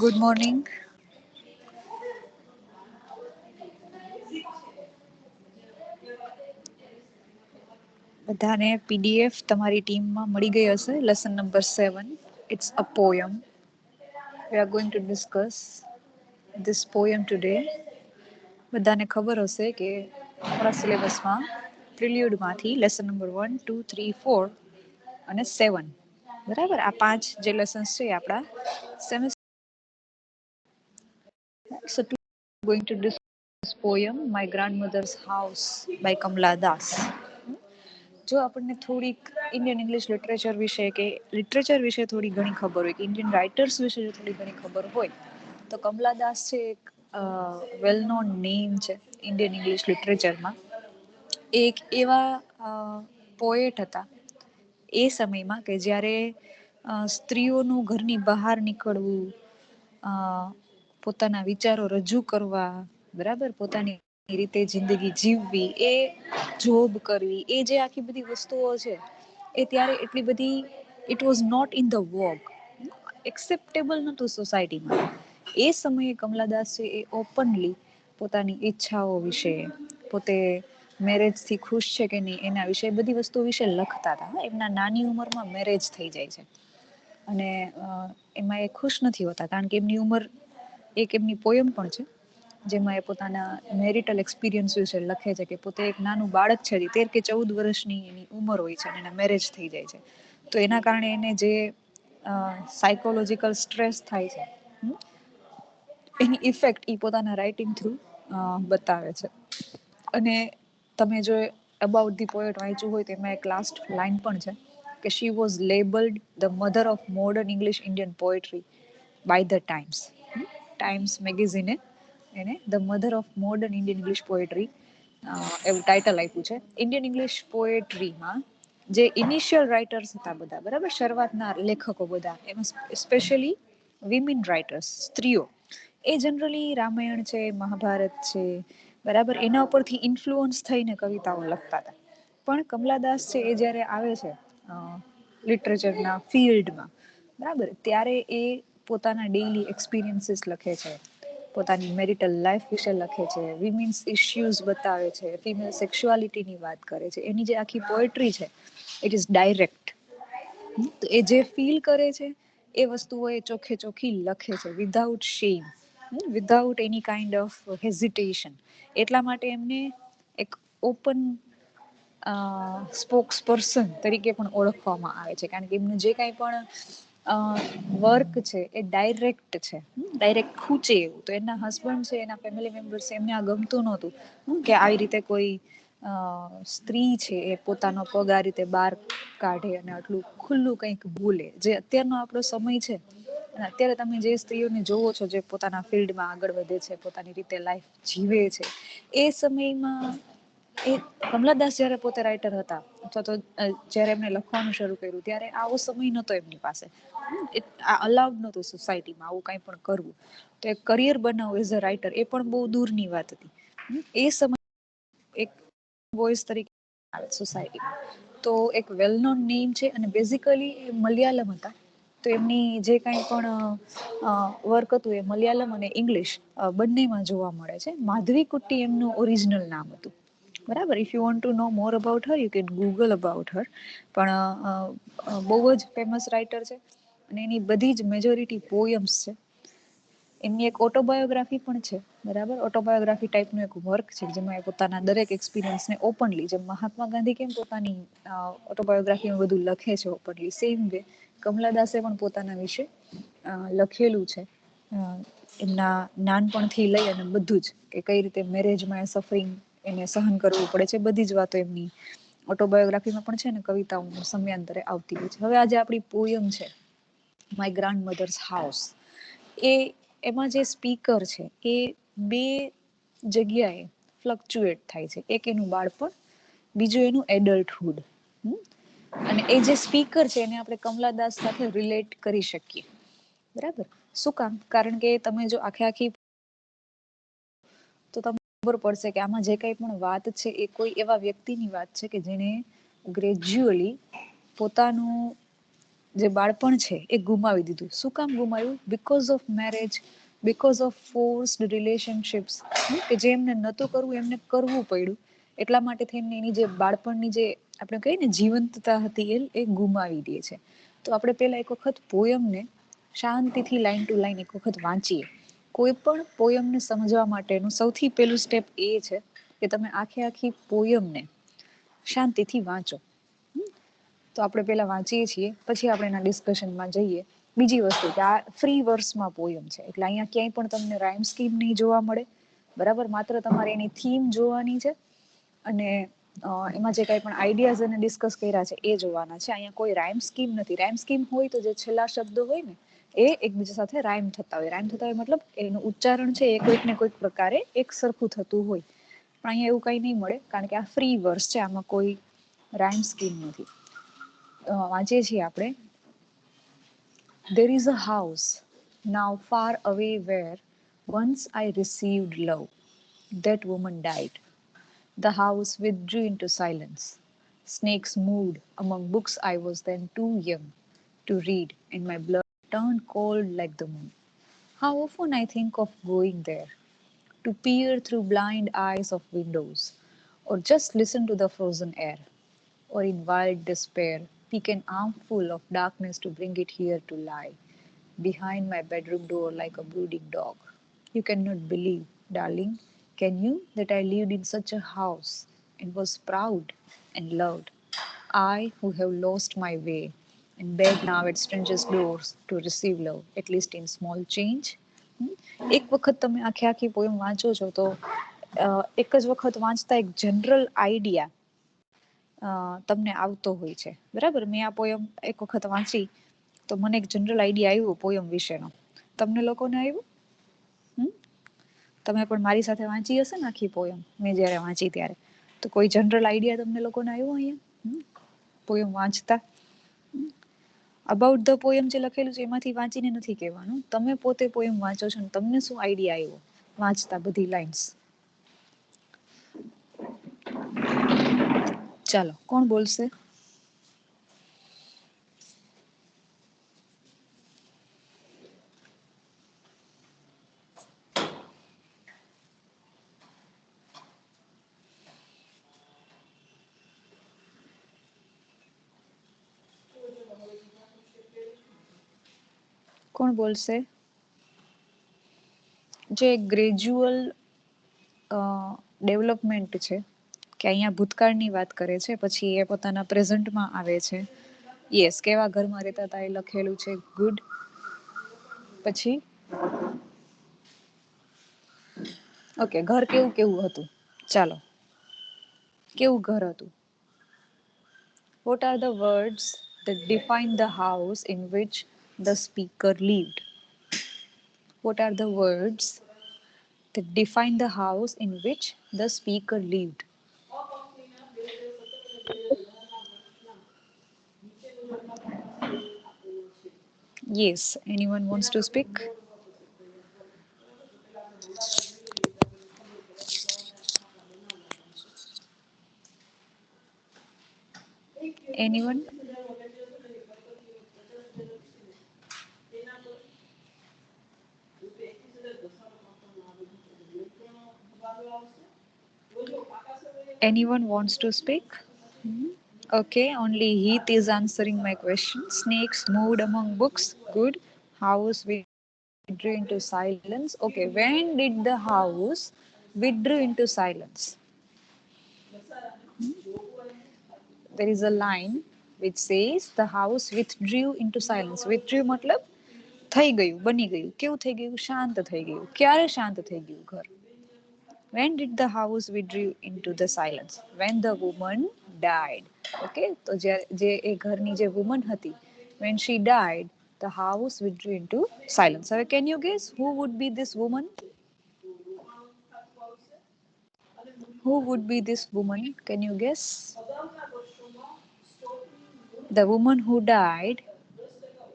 Good morning. બધાને PDF તમારી ટીમમાં મળી ગઈ હશે. Lesson number 7. It's a poem. We are going to discuss this poem today. બધાને ખબર હશે કે આપણા સિલેબસમાં પ્રિલ્યુડમાંથી લેસન નંબર 1, 2, 3, 4 અને 7, બરાબર, આ 5 જે લેસન્સ છે આપણા semester. So today we are going to discuss this poem My Grandmother's House by Kamala Das. જો આપણને થોડીક ઇન્ડિયન ઇંગ્લિશ લિટરેચર વિશે કે લિટરેચર વિશે થોડી ઘણી ખબર હોય કે ઇન્ડિયન રાઇટર્સ વિશે થોડી ઘણી ખબર હોય તો કમલા દાસ છે એક વેલ નોન નેમ છે ઇન્ડિયન ઇંગ્લિશ લિટરેચરમાં. એક એવા પોએટ હતા એ સમયમાં કે જ્યારે સ્ત્રીઓનું ઘરની બહાર નીકળવું, પોતાના વિચારો રજૂ કરવા, બરાબર, પોતાની રીતે જિંદગી જીવવી, એ જોબ કરવી, એ જે આખી બધી વસ્તુઓ છે એ ત્યારે એટલી બધી it was not in the work, acceptable નહોતું સોસાયટીમાં. એ સમયે કમલાદાસ છે એ ઓપનલી પોતાની ઈચ્છાઓ વિશે, પોતે મેરેજથી ખુશ છે કે નહીં એના વિશે, બધી વસ્તુ વિશે લખતા હતા. એમના નાની ઉંમરમાં મેરેજ થઈ જાય છે અને એમાં એ ખુશ નથી હોતા કારણ કે એમની ઉંમર, એક એમની પોયમ પણ છે જેમાં એ પોતાના મેરિટલ એક્સપિરિયન્સ વિશે લખે છે કે પોતે એક નાનું બાળક છે, 13 કે 14 વર્ષની એની ઉંમર હોય છે અને એના મેરેજ થઈ જાય છે. તો એના કારણે એને જે સાયકોલોજીકલ સ્ટ્રેસ થાય છે એની ઇફેક્ટ એ પોતાના રાઇટિંગ થ્રુ બતાવે છે. અને તમે જો અબાઉટ ધી પોએટ વાંચ્યું હોય તો એમાં એક લાસ્ટ લાઇન પણ છે કે she was labelled the mother of modern English Indian poetry by the Times. Times મેગેઝિને એને the mother of modern Indian English poetry એવું ટાઇટલ આપ્યું છે. ઇન્ડિયન ઇંગ્લિશ પોએટ્રીમાં જે ઇનિશિયલ રાઇટર્સ હતા બધા, બરાબર, શરૂઆતના લેખકો બધા, એમાં સ્પેશિયલી વિમેન રાઇટર્સ, સ્ત્રીઓ, એ જનરલી રામાયણ છે, મહાભારત છે, બરાબર, એના ઉપરથી ઇન્ફ્લુઅન્સ થઈને કવિતાઓ લખતા હતા. પણ કમલાદાસ છે એ જ્યારે આવે છે લિટરેચરના ફિલ્ડમાં, બરાબર, ત્યારે એ પોતાના ડેઇલી એક્સપિરિયન્સીસ લખે છે, પોતાની મેરિટલ લાઈફ વિશે લખે છે, વિમેન્સ ઇશ્યુઝ બતાવે છે, ફિમેલ સેક્સ્યુઆલિટીની વાત કરે છે. એની જે આખી પોએટ્રી છે ઇટ ઇઝ ડાયરેક્ટ. તો એ જે ફીલ કરે છે એ વસ્તુઓ એ ચોખ્ખે ચોખ્ખી લખે છે without shame, without any kind of hesitation. એટલા માટે એમને એક ઓપન સ્પોક્સ પર્સન તરીકે પણ ઓળખવામાં આવે છે કારણ કે એમનું જે કાંઈ પણ વર્ક છે એ ડાયરેક્ટ છે, ડાયરેક્ટ ખૂચે એવું. તો એના હસબન્ડ છે, એના ફેમિલી મેમ્બર્સ, એમને આ ગમતું નહોતું કે આવી રીતે કોઈ સ્ત્રી છે એ પોતાનો પગ આ રીતે બહાર કાઢે અને આટલું ખુલ્લું કંઈક બોલે. જે અત્યારનો આપણો સમય છે અને અત્યારે તમે જે સ્ત્રીઓને જોવો છો જે પોતાના ફિલ્ડમાં આગળ વધે છે, પોતાની રીતે લાઈફ જીવે છે, એ સમયમાં એ કમલાદાસ જ્યારે પોતે રાઇટર હતા અથવા તો જ્યારે એમણે લખવાનું શરૂ કર્યું ત્યારે આવો સમય નહોતો એમની પાસે. આ અલાઉડ નહોતું સોસાયટીમાં આવું કાંઈ પણ કરવું. તો એક કરિયર બનાવવું એઝ અ રાઇટર એ પણ બહુ દૂરની વાત હતી. એ સમય એક વોઇસ તરીકે આવે સોસાયટીમાં. તો એક વેલ નોન નેમ છે અને બેઝિકલી એ મલયાલમ હતા. તો એમની જે કાંઈ પણ વર્ક હતું એ મલયાલમ અને ઇંગ્લિશ બંનેમાં જોવા મળે છે. માધવીકુટ્ટી એમનું ઓરિજિનલ નામ હતું, બરાબર. If you want to know more about her you can Google about her. પણ બહુ જ ફેમસ રાઇટર છે અને એની બધી જ મેજોરિટી પોયમ્સ છે. એમની એક ઓટોબાયોગ્રાફી પણ છે, બરાબર. ઓટોબાયોગ્રાફી ટાઈપનું એક વર્ક છે જેમાં એ પોતાના દરેક એક્સપિરિયન્સને ઓપનલી, જેમ મહાત્મા ગાંધી કેમ પોતાની ઓટોબાયોગ્રાફીમાં બધું લખે છે ઓપનલી, સેમ વે કમલાદાસે પણ પોતાના વિશે લખેલું છે. એમના નાનપણથી લઈ અને બધું જ, કે કઈ રીતે મેરેજમાં એ સફરિંગ એને સહન કરવું પડે છે, બધી જ વાતો એમની ઓટોબાયોગ્રાફીમાં પણ છે ને કવિતાઓ સમયાંતરે આવતી હોય છે. હવે આજે આપણી પોયમ છે માય ગ્રાન્ડ મધર્સ હાઉસ, એમાં જે સ્પીકર છે એ બે જગ્યાએ ફ્લક્ચ્યુએટ થાય છે. એક એનું બાળપણ, બીજું એનું એડલ્ટહુડ. અને એ જે સ્પીકર છે એને આપણે કમલાદાસ સાથે રિલેટ કરી શકીએ, બરાબર. શું કામ? કારણ કે તમે જો આખી તો તમને ખબર પડશે કે આમાં જે કંઈ પણ વાત છે એ કોઈ એવા વ્યક્તિની વાત છે કે જેણે ગ્રેજ્યુઅલી પોતાનું જે બાળપણ છે એ ગુમાવી દીધું. શું કામ ગુમાવ્યું? Because of marriage, because of forced relationships, કે જે એમને નહોતું કરવું એમને કરવું પડ્યું. એટલા માટે થઈને એની જે બાળપણની જે આપણે કહીએ ને જીવંતતા હતી એ ગુમાવી દે છે. તો આપણે પહેલા એક વખત પોયમને શાંતિથી લાઈન ટુ લાઈન એક વખત વાંચીએ. કોઈ પણ પોયમને સમજવા માટેનું સૌથી પહેલું સ્ટેપ એ છે કે તમે આખે આખી પોયમને શાંતિથી વાંચો. તો આપણે પહેલા વાંચીએ છીએ, પછી આપણે એના ડિસ્કશનમાં જઈએ. બીજી વસ્તુ કે આ ફ્રી વર્સમાં પોયમ છે, એટલે અહીંયા ક્યાંય પણ તમને રાઇમ સ્કીમ નહીં જોવા મળે. બરાબર, માત્ર તમારે એની થીમ જોવાની છે અને એમાં જે કાંઈ પણ આઈડિયાઝ અને ડિસ્કસ કર્યા છે એ જોવાના છે. અહીંયા કોઈ રાઇમ સ્કીમ નથી. રાઇમ સ્કીમ હોય તો જે છેલ્લા શબ્દો હોય ને એ એકબીજા સાથે રાઇમ થતા હોય. રાઇમ થતા હોય મતલબ એનું ઉચ્ચારણ છે એ કોઈક ને કોઈક પ્રકારે એક સરખું થતું હોય. પણ અહીંયા એવું કંઈ નહીં મળે, કારણ કે આ ફ્રી વર્સ છે, આમાં કોઈ રાઇમ સ્કીમ નથી. વાંચીએ છીએ આપણે. There is a house now far away where once I received love. That woman died. The house withdrew into silence. Snakes moved among books I was then too young to read, and my blood turned cold like the moon. How often I think of going there, to peer through blind eyes of windows, or just listen to the frozen air, or in wild despair pick an armful of darkness to bring it here to lie behind my bedroom door like a brooding dog. You cannot believe, darling, can you, that I lived in such a house and was proud and loved? I, who have lost my way and beg now at strangers' doors to receive love, at least in small change. એક વખત તમે આખે આખી poem વાંચો છો તો એક જ વખત વાંચતા એક જનરલ આઈડિયા તમને આવતો હોય છે. બરાબર, મેં આ પોયમ એક વખત વાંચી તો મને એક જનરલ આઈડિયા આવ્યો પોયમ વિશેનો. તમને લોકોને આવ્યું? તમે પણ મારી સાથે વાંચી હશે ને આખી પોયમ, મેં જ્યારે વાંચી ત્યારે. તો કોઈ જનરલ આઈડિયા તમને લોકોને આવ્યો અહીંયા પોયમ વાંચતા? અબાઉટ ધ પોયમ જે લખેલું છે એમાંથી વાંચીને નથી કહેવાનું, તમે પોતે પોયમ વાંચો છો ને તમને શું આઈડિયા આવ્યો વાંચતા બધી લાઇન્સ? ચાલો, કોણ બોલશે? કોણ બોલશે? જે ગ્રેજ્યુઅલ ડેવલપમેન્ટ છે, કે અહીંયા ભૂતકાળની વાત કરે છે, પછી એ પોતાના પ્રેઝન્ટમાં આવે છે. યસ, કેવા ઘરમાં રહેતા હતા એ લખેલું છે. ગુડ. પછી ઓકે, ઘર કેવું કેવું હતું? ચાલો, કેવું ઘર હતું? What are the words that define the house in which the speaker lived? What are the words that define the house in which the speaker lived? Yes, anyone wants to speak? Anyone? Anyone wants to speak? Okay, only Heath is answering my question. Snakes moved among books. Good. House withdrew into silence. Okay, when did the house withdrew into silence? There is a line which says the house withdrew into silence. Withdrew મતલબ થઈ ગયું, બની ગયું. કેવું થઈ ગયું? શાંત થઈ ગયું. ક્યારે શાંત થઈ ગયું ઘર? When did the house withdrew into the silence? When the woman died. Okay, તો જે એ ઘરની જે woman હતી, when she died, the house withdrew into silence. હવે can you guess who would be this woman? Who would be this woman? Can you guess? The woman who died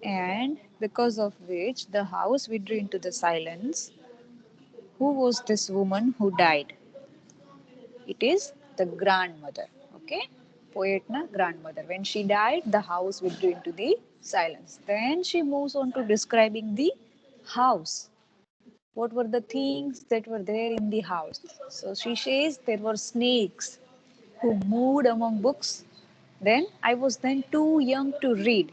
and because of which the house withdrew into the silence. Who was this woman who died? It is the grandmother. Okay, poet na grandmother. When she died, the house withdrew into the Silence. Then she moves on to describing the house. What were the things that were there in the house? So she says there were snakes who moved among books. Then I was then too young to read.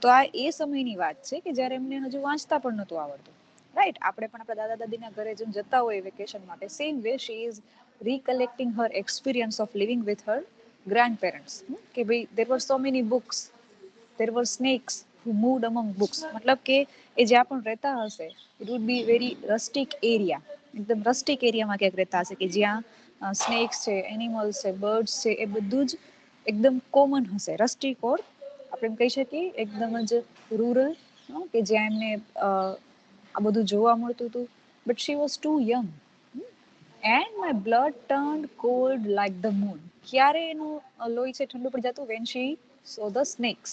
તો આ એ સમયની વાત છે કે જ્યારે એમને હજુ વાંચતા પણ નહોતું આવડતું. રાઈટ, આપણે પણ આપણા દાદા દાદીના ઘરે જેમ જતા હોય વેકેશન માટે, same way she is recollecting her experience of living with her grand parents. કે ભાઈ there were so many books, there were snakes who moved among books. મતલબ કે એ જ્યાં પણ રહેતા હશે, it would be very rustic area, એકદમ rustic એરિયામાં ક્યાંક રહેતા હશે કે જ્યાં સ્નેક્સ છે, એનિમલ્સ છે, બર્ડ્સ છે, એ બધું જ એકદમ કોમન હશે. રસ્ટિક ઓર આપણે એમ કહી શકીએ એકદમ જ રૂરલ, કે જ્યાં એમને આ બધું જોવા મળતું હતું. But she was too young and my blood turned cold like the moon. ક્યારે એનું લોહી છે ઠંડુ પડી જતું? When she saw the snakes.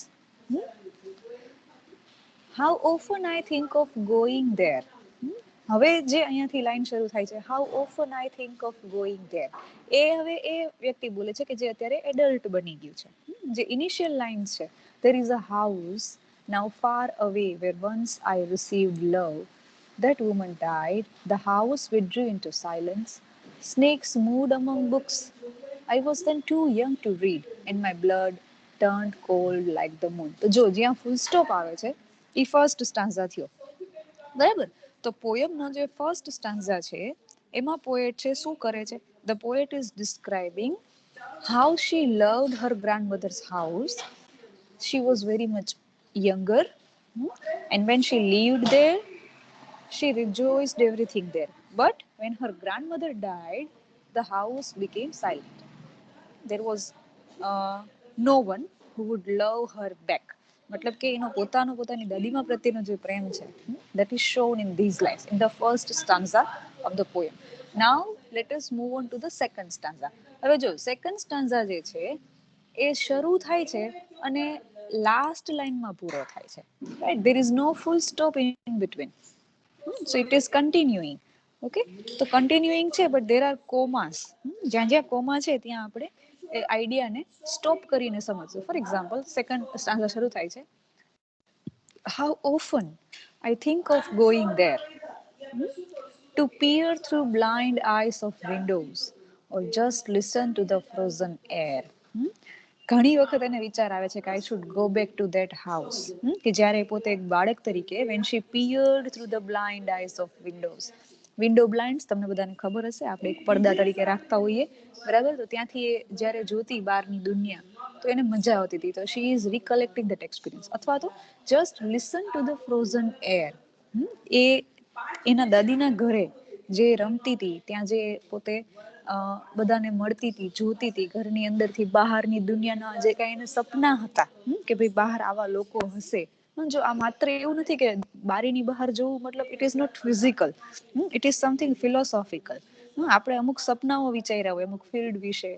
How often I think of going there. હવે જે અહીંયાથી લાઈન શરૂ થાય છે, how often I think of going there, એ હવે એ વ્યક્તિ બોલે છે કે જે અત્યારે એડલ્ટ બની ગયું છે. જે ઇનિશિયલ લાઇન્સ છે, there is a house now far away where once I received love, that woman died, the house withdrew into silence, snakes moved among books, I was then too young to read, and my blood turned cold like the moon. તો જો જ્યાં full stop આવે છે એ first stanza થયો, બરાબર? તો પોયમનો જે first stanza છે એમાં પોએટ છે શું કરે છે? The poet is describing how she loved her grandmother's house. She was very much younger, and when she lived there, she rejoiced everything there. But when her grandmother died, the house became silent. There was no one who would love her back. મતલબ કે એનો પોતાની દાદીમા પ્રત્યેનો જે પ્રેમ છે, that is shown in these lines in the first stanza of the poem. Now let us move on to the second stanza. હવે જો second stanza જે છે એ શરૂ થાય છે અને લાસ્ટ લાઈનમાં પૂરો થાય છે. Right, there is no full stop in between. So it is continuing. Okay, તો કન્ટિન્યુઇંગ છે બટ દેર આર કોમાસ. જ્યાં જ્યાં કોમા છે ત્યાં આપણે એ આઈડિયાને સ્ટોપ કરીને સમજવું. ફોર એક્ઝામ્પલ, સેકન્ડ સ્ટાન્ઝા શરૂ થાય છે, how often I think of going there, to peer through blind eyes of windows or just listen to the frozen air. ઘણી વખત એને વિચાર આવે છે કે I should go back to that house, કે જ્યારે પોતે એક બાળક તરીકે, when she peered through the blind eyes of windows. Window blinds તમને બધાને ખબર હશે, આપણે એક પડદા તરીકે રાખતા હોઈએ, બરાબર? તો ત્યાંથી એ જ્યારે જોતી બહારની દુનિયા તો એને મજા આવતી હતી. તો she is recollecting that experience. અથવા તો just listen to the frozen air. એ એના દાદીના ઘરે જે રમતી હતી, ત્યાં જે પોતે બધાને મળતી હતી, જોતી હતી, ઘરની અંદરથી બહારની દુનિયાના જે કાંઈ એને સપના હતા કે ભાઈ બહાર આવા લોકો હશે. જો આ માત્ર એવું નથી કે બારીની બહાર જવું, મતલબ it is not physical, it is something philosophical. આપણે અમુક સપનાઓ વિચાર્યા હોય અમુક ફિલ્ડ વિશે,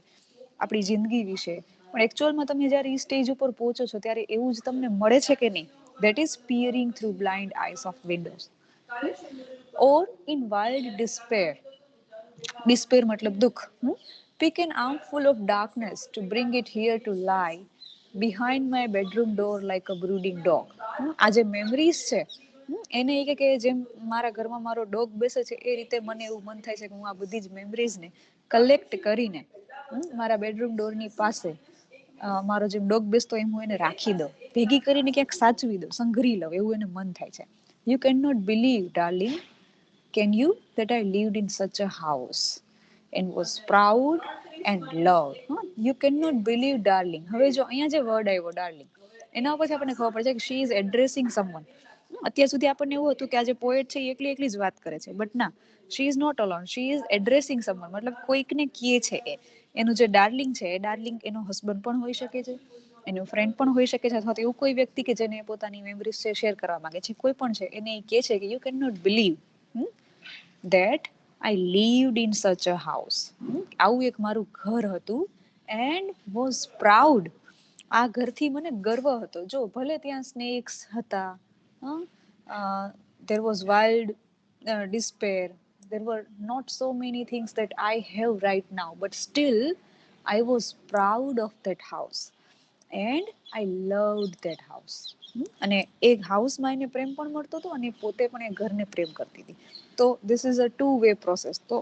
આપણી જિંદગી વિશે, પણ એકચ્યુઅલમાં તમે જ્યારે એ સ્ટેજ ઉપર પહોંચો છો ત્યારે એવું જ તમને મળે છે કે નહીં? That is peering through blind eyes of windows. Or in wild despair. Despair મતલબ દુઃખ. Pick an armful of darkness to bring it here to lie behind my bedroom door like a brooding dog. આ જે memories છે એને એ કે જેમ મારા ઘરમાં મારો ડોગ બેસે છે એ રીતે મને એવું મન થાય છે કે હું આ બધી જ મેમરીઝને કલેક્ટ કરીને મારા બેડરૂમ ડોરની પાસે મારો જેમ ડોગ બેસતો એમ હું એને રાખી દઉં, ભેગી કરીને ક્યાંક સાચવી દઉં, સંઘરી લઉં, એવું એને મન થાય છે. You can not believe darling, can you, that I lived in such a house and was proud and loved. You cannot believe darling. હવે જો અહીંયા જે વર્ડ આવ્યો ડાર્લિંગ, એના ઉપરથી આપણને ખબર પડે છે કે શી ઇઝ એડ્રેસિંગ સમવન. અત્યાર સુધી આપણને એવું હતું કે આ જે પોએટ છે એ એકલી એકલી જ વાત કરે છે, બટ ના, she is not alone, she is addressing someone. મતલબ કોઈકને કહે છે એ. એનું જે ડાર્લિંગ છે એ ડાર્લિંગ એનો હસબન્ડ પણ હોઈ શકે છે, એનું ફ્રેન્ડ પણ હોઈ શકે છે, અથવા તો એવું કોઈ વ્યક્તિ કે જેને પોતાની મેમરીઝ છે શેર કરવા માંગે છે, કોઈ પણ છે, એને એ કહે છે કે you can not believe that I lived in such a house. આવું એક મારું ઘર હતું and was proud. આ ઘરથી મને ગર્વ હતો. જો ભલે ત્યાં સ્નેક્સ હતા, there was wild despair, there were not so many things that I have right now, but still I was proud of that house. And I loved that house. અને એ હાઉસમાં એને પ્રેમ પણ મળતો હતો અને પોતે પણ એ ઘરને પ્રેમ કરતી હતી. તો this is a 2 way process. તો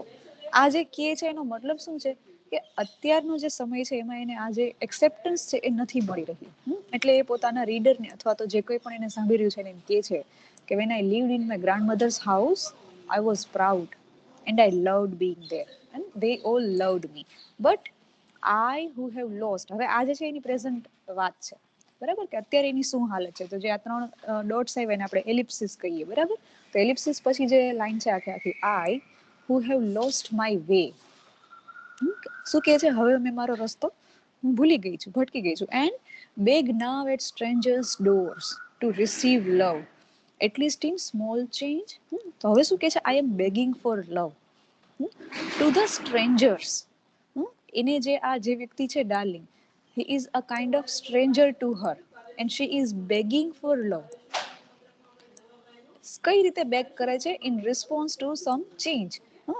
આ જે કહે છે એનો મતલબ શું છે કે અત્યારનો જે સમય છે એમાં એને આ જે એક્સેપ્ટન્સ છે એ નથી મળી રહી. એટલે એ પોતાના રીડરને અથવા તો જે કોઈ પણ એને સાંભળી રહ્યું છે એને કહે છે કે when I lived in my grandmother's house I was proud and I loved being there and they all loved me but I who have lost. હવે આ જે છે એની પ્રેઝન્ટ વાત છે, બરાબર, કે અત્યારે એની શું હાલત છે. તો જે આ 3 ડોટ્સ આવે એને આપણે એલિપ્સિસ કહીએ, બરાબર. તો એલિપ્સિસ પછી જે લાઈન છે આખી આખી, I who have lost my way. શું કહે છે? હવે મેં મારો રસ્તો હું ભૂલી ગઈ છું, ભટકી ગઈ છું. And beg now at strangers doors to receive love at least in small change. તો હવે શું કહે છે? I am begging for love to the strangers. એને જે આ જે વ્યક્તિ છે darling, he is a kind of stranger to her and she is begging for love. કઈ રીતે બેક કરે છે? In response to some change.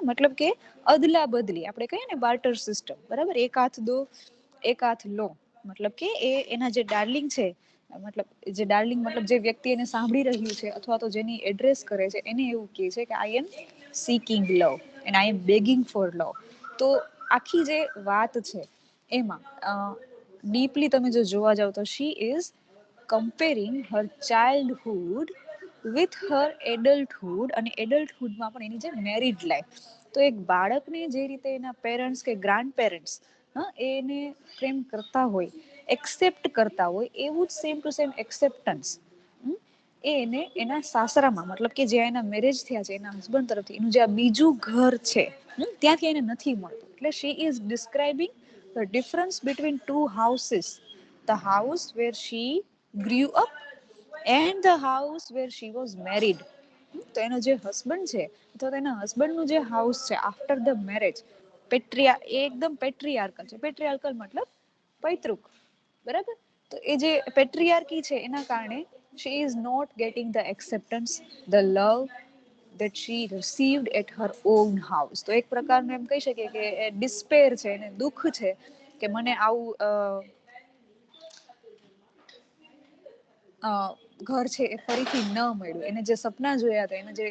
મતલબ કે અદલા બદલી, આપણે કહીએ ને બાર્ટર સિસ્ટમ, બરાબર. એક હાથ દો એક હાથ લો. મતલબ કે એ એના જે ડાર્લિંગ છે, મતલબ જે ડાર્લિંગ મતલબ જે વ્યક્તિ એને સાંભળી રહ્યું છે અથવા તો જેની એડ્રેસ કરે છે એને એવું કહે છે કે I am seeking love and I am begging for love. તો આખી જે વાત છે એમાં ડીપલી તમે જો જોવા જાવ તો she is comparing her childhood with her adulthood. અને એડલ્ટહુડમાં પણ એની જે મેરિડ લાઈફ. તો એક બાળકને જે રીતે એના પેરેન્ટ્સ કે ગ્રાન્ડ પેરેન્ટ્સ એને પ્રેમ કરતા હોય, એક્સેપ્ટ કરતા હોય, એવું જ સેમ ટુ સેમ એક્સેપ્ટન્સ એ એને એના સાસરામાં, મતલબ કે જ્યાં એના મેરેજ થયા છે એના હસબન્ડ તરફથી, એનું જે આ બીજું ઘર છે ત્યાંથી એને નથી મળતું. એટલે she is describing the difference between 2 houses, the house where she grew up and the house where she was married. તો એનો જે હસબન્ડ છે અથવા તો એના હસબન્ડનું જે હાઉસ છે આફ્ટર ધ મેરેજ, એ એકદમ પેટ્રિયાર્કલ છે. પેટ્રિયાર્કલ મતલબ પૈતૃક, બરાબર. તો એ જે પેટ્રિયાર્કી છે એના કારણે she is not getting the acceptance, the love that she received at her own house. તો એક પ્રકારનું એમ કહી શકીએ કે ડિસ્પેર છે, એને દુઃખ છે કે મને આવું ઘર છે એ ફરીથી ન મળ્યું. એને જે સપના જોયા હતા, એને જે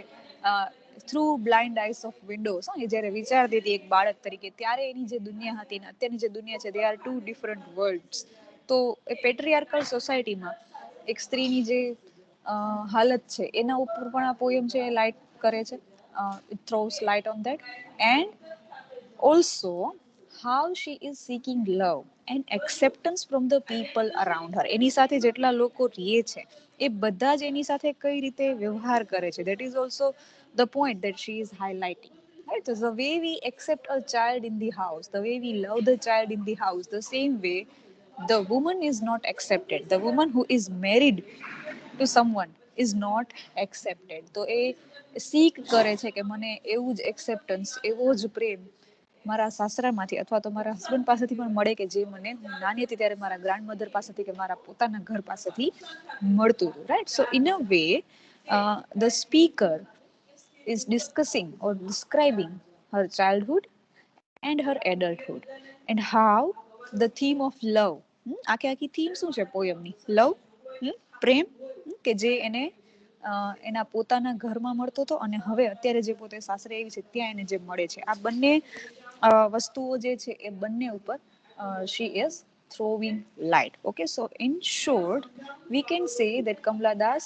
through blind eyes of windows, એ જ્યારે વિચારતી હતી એક બાળક તરીકે, ત્યારે એની જે દુનિયા હતી ને અત્યારની જે દુનિયા છે, દે આર 2 ડિફરન્ટ વર્લ્ડ્સ. તો એ પેટ્રિયાર્કલ સોસાયટીમાં એક સ્ત્રીની જે હાલત છે એના ઉપર પણ આ પોયમ છે લાઇટ કરે છે. It throws light on that. And also how she is seeking love and acceptance from the people around her. એની સાથે જેટલા લોકો રહે છે એ બધા જ એની સાથે કઈ રીતે વ્યવહાર કરે છે, that is also the point that she is highlighting. Right? So the way we accept a child in the house, the way we love the child in the house, the same way the woman is not accepted. The woman who is married to someone is not accepted. તો એ સીક કરે છે કે મને એવું જ acceptance, એવો જ પ્રેમ મારા સાસરામાંથી અથવા તો મારા હસબન્ડ પાસેથી પણ મળે કે જે મને નાની હતી ત્યારે મારા ગ્રાન્ડ મધર પાસેથી કે મારા પોતાના ઘર પાસેથી મળતું હતું. Right. So in a way the speaker is discussing or describing her childhood and her adulthood and how the theme of love, આખી આખી થીમ શું છે પોયમની? લવ, પ્રેમ, કે જે એને એના પોતાના ઘરમાં મળતો હતો અને હવે અત્યારે જે પોતે સાસરે આવી છે ત્યાં એને જે મળે છે, આ બંને વસ્તુઓ જે છે એ બંને ઉપર she is throwing light. Okay, so in short we can say that Kamala Das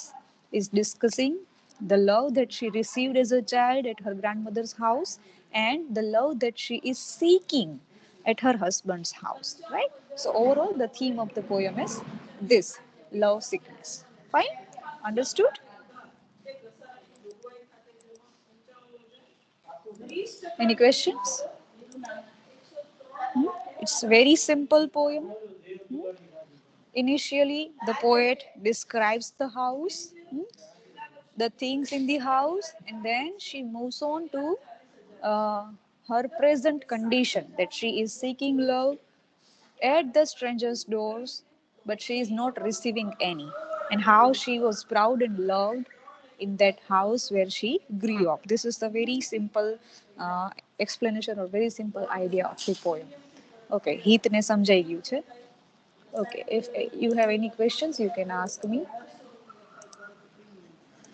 is discussing the love that she received as a child at her grandmother's house and the love that she is seeking at her husband's house. Right? So overall the theme of the poem is this: love sickness. Fine? Understood? Any questions? It's a very simple poem. Initially, the poet describes the house, the things in the house, and then she moves on to uh, her present condition, that she is seeking love at the stranger's doors, but she is not receiving any, and how she was proud and loved in that house where she grew up. This is the very simple explanation or very simple idea of the poem. Okay, હિતને સમજાઈ ગયું છે? Okay, if you have any questions, you can ask me.